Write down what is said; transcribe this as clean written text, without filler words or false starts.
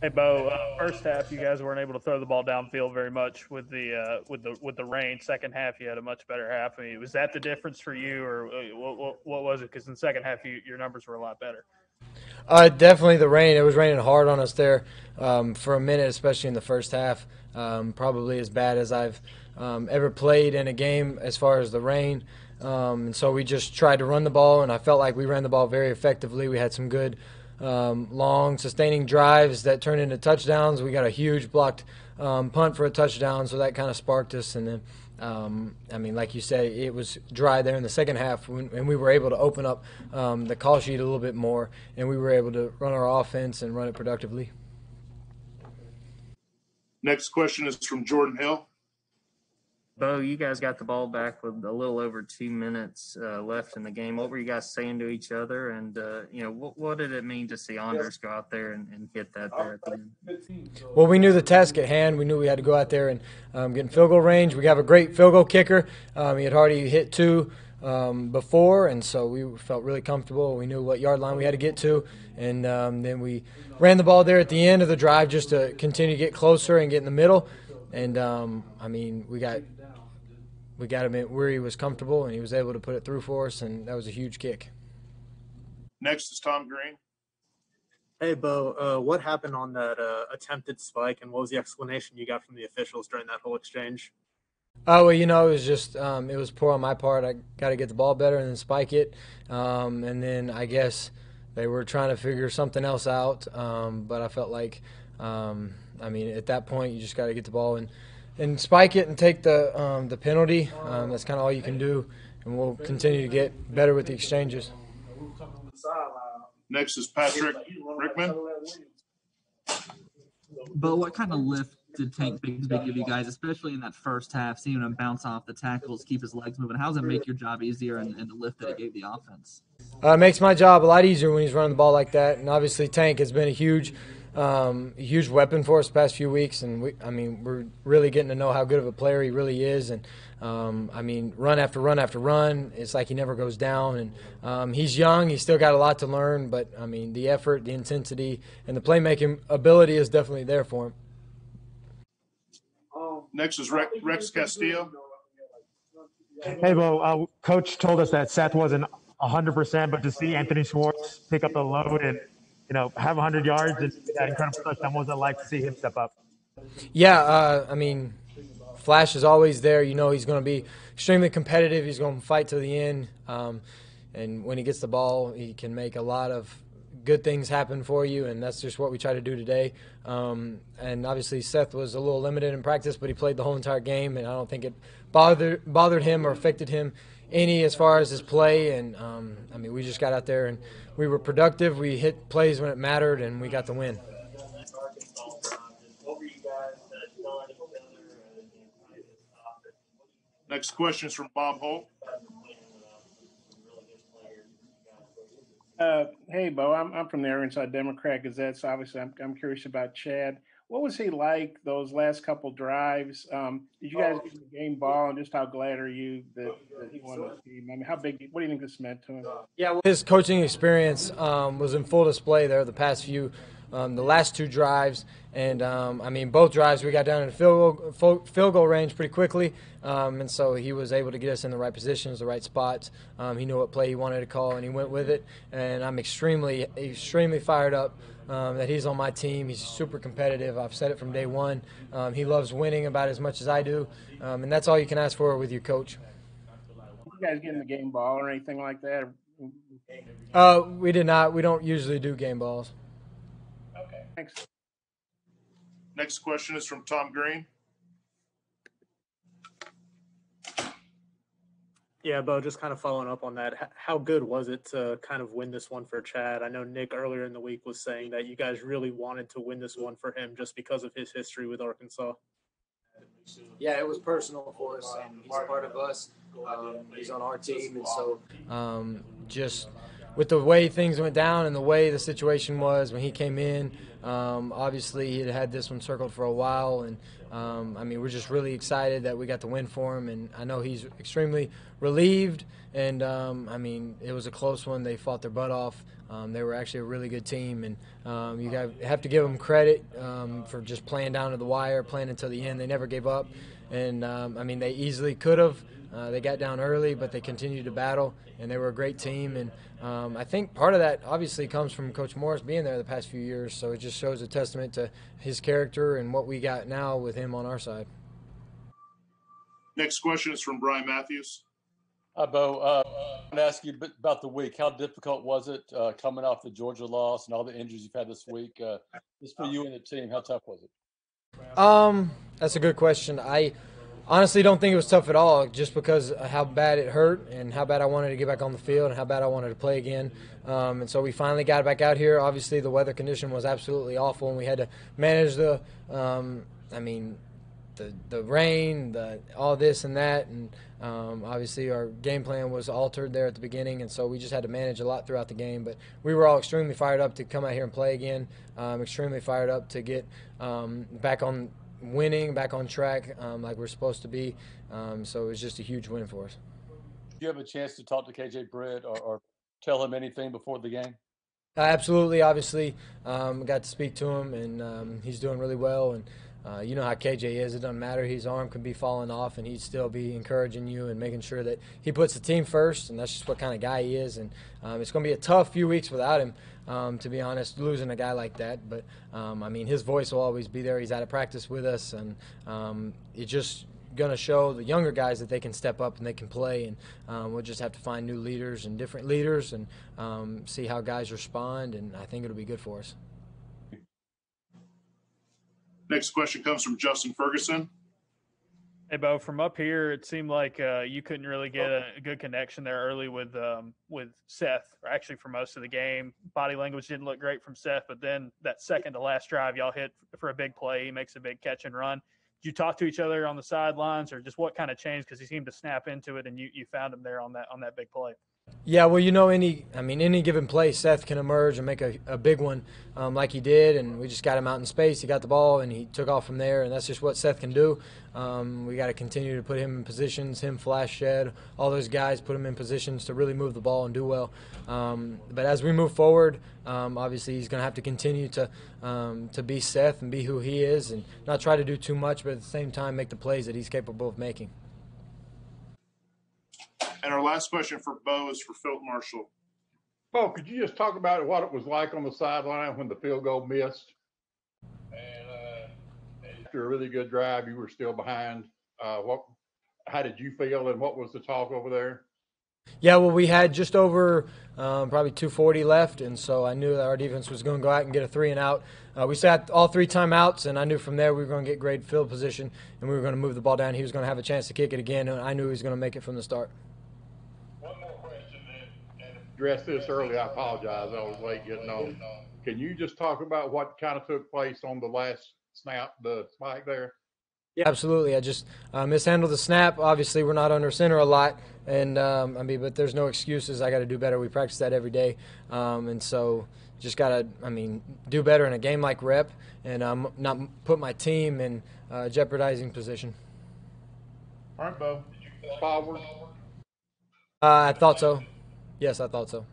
Hey Bo, first half you guys weren't able to throw the ball downfield very much with the rain. Second half you had a much better half. I mean, was that the difference for you, or what was it? Because in the second half your numbers were a lot better. Definitely the rain. It was raining hard on us there for a minute, especially in the first half. Probably as bad as I've ever played in a game as far as the rain. And so we just tried to run the ball, and I felt like we ran the ball very effectively. We had some good long, sustaining drives that turned into touchdowns. We got a huge blocked punt for a touchdown, so that kind of sparked us. And then I mean, like you said, it was dry there in the second half, and we were able to open up the call sheet a little bit more, and we were able to run our offense and run it productively. Next question is from Jordan Hill. Bo, you guys got the ball back with a little over 2 minutes left in the game. What were you guys saying to each other? And, what did it mean to see Anders go out there and hit that there at the end? Well, we knew the task at hand. We knew we had to go out there and get in field goal range. We have a great field goal kicker. He had already hit two before, and so we felt really comfortable. We knew what yard line we had to get to, and then we ran the ball there at the end of the drive just to continue to get closer and get in the middle. And, we got him where he was comfortable, and he was able to put it through for us, and that was a huge kick. Next is Tom Green. Hey, Bo, what happened on that attempted spike, and what was the explanation you got from the officials during that whole exchange? Oh, well, it was just it was poor on my part. I got to get the ball better and then spike it. And then I guess they were trying to figure something else out. But I felt like, at that point, you just got to get the ball and spike it and take the penalty. That's kind of all you can do, and we'll continue to get better with the exchanges. Next is Patrick Rickman. But what kind of lift did Tank Bigsby give you guys, especially in that first half, seeing him bounce off the tackles, keep his legs moving? How does it make your job easier and the lift that it gave the offense? It makes my job a lot easier when he's running the ball like that, and obviously Tank has been a huge weapon for us the past few weeks, and we're really getting to know how good of a player he really is. And run after run after run, it's like he never goes down. And he's young, he's still got a lot to learn, but the effort, the intensity, and the playmaking ability is definitely there for him. Next is Rex Castillo. Hey, Bo, Coach told us that Seth wasn't 100%, but to see Anthony Schwartz pick up the load and have 100 yards and that incredible touchdown, what was it like to see him step up? Yeah, Flash is always there. He's going to be extremely competitive. He's going to fight to the end. And when he gets the ball, he can make a lot of good things happen for you, and that's just what we try to do today. And obviously Seth was a little limited in practice, but he played the whole entire game, and I don't think it bothered him or affected him any as far as his play. And, we just got out there and we were productive. We hit plays when it mattered, and we got the win. Next question is from Bob Holt. Hey, Bo, I'm from the Ironside Democrat Gazette, so obviously I'm curious about Chad. What was he like those last couple drives? Did you guys get the game ball, and just how glad are you that he won the team? What do you think this meant to him? Yeah, his coaching experience was in full display there the past few, the last two drives. And, both drives we got down in field goal range pretty quickly. And so he was able to get us in the right positions, the right spots. He knew what play he wanted to call, and he went with it. And I'm extremely, extremely fired up that he's on my team. He's super competitive. I've said it from day one. He loves winning about as much as I do. And that's all you can ask for with your coach. You guys getting the game ball or anything like that? We did not. We don't usually do game balls. Okay, thanks. Next question is from Tom Green. Yeah, Bo, just kind of following up on that, how good was it to kind of win this one for Chad? I know Nick earlier in the week was saying that you guys really wanted to win this one for him just because of his history with Arkansas. Yeah, it was personal for us. He's a part of us. He's on our team. And so just with the way things went down and the way the situation was when he came in, obviously he had this one circled for a while. And, we're just really excited that we got the win for him. And I know he's extremely relieved. And, it was a close one. They fought their butt off. They were actually a really good team, and you have to give them credit for just playing down to the wire, playing until the end. They never gave up, and I mean, they easily could have. They got down early, but they continued to battle, and they were a great team. And I think part of that obviously comes from Coach Morris being there the past few years, so it just shows a testament to his character and what we got now with him on our side. Next question is from Brian Matthews. Hi, Bo. I want to ask you a bit about the week. How difficult was it coming off the Georgia loss and all the injuries you've had this week? Just for you and the team, how tough was it? That's a good question. I honestly don't think it was tough at all, just because of how bad it hurt and how bad I wanted to get back on the field and how bad I wanted to play again. And so we finally got back out here. Obviously, the weather condition was absolutely awful, and we had to manage the rain, all this and that, and obviously our game plan was altered there at the beginning, and so we just had to manage a lot throughout the game. But we were all extremely fired up to come out here and play again, extremely fired up to get back on winning, back on track like we're supposed to be. So it was just a huge win for us. Did you have a chance to talk to KJ Britt or tell him anything before the game? Absolutely, obviously. Got to speak to him, and he's doing really well. And you know how KJ is. It doesn't matter. His arm could be falling off, and he'd still be encouraging you and making sure that he puts the team first, and that's just what kind of guy he is. And it's going to be a tough few weeks without him, to be honest, losing a guy like that. But, I mean, his voice will always be there. He's out of practice with us, and it's just going to show the younger guys that they can step up and they can play. And we'll just have to find new leaders and different leaders and see how guys respond, and I think it'll be good for us. Next question comes from Justin Ferguson. Hey, Bo, from up here, it seemed like you couldn't really get a good connection there early with Seth, or actually for most of the game. Body language didn't look great from Seth, but then that second to last drive, y'all hit for a big play. He makes a big catch and run. Did you talk to each other on the sidelines, or just what kind of changed? Because he seemed to snap into it, and you found him there on that big play. Yeah, well, you know, any given play, Seth can emerge and make a big one like he did, and we just got him out in space. He got the ball, and he took off from there, and that's just what Seth can do. We got to continue to put him in positions, him, Flash Shed, all those guys, put him in positions to really move the ball and do well. But as we move forward, obviously he's going to have to continue to be Seth and be who he is and not try to do too much, but at the same time make the plays that he's capable of making. And our last question for Bo is for Phil Marshall. Bo, could you just talk about what it was like on the sideline when the field goal missed? And after a really good drive, you were still behind. How did you feel, and what was the talk over there? Yeah, well, we had just over probably 2:40 left, and so I knew that our defense was going to go out and get a 3-and-out. We sat all 3 timeouts, and I knew from there we were going to get great field position, and we were going to move the ball down. He was going to have a chance to kick it again, and I knew he was going to make it from the start. One more question, and addressed this early. I apologize. I was late getting on. Can you just talk about what kind of took place on the last snap, the spike there? Yeah, absolutely. I just mishandled the snap. Obviously, we're not under center a lot, and but there's no excuses. I got to do better. We practice that every day, and so just got to, do better in a game like rep, and not put my team in jeopardizing position. All right, Bo. Did you forward? I thought so. Yes, I thought so.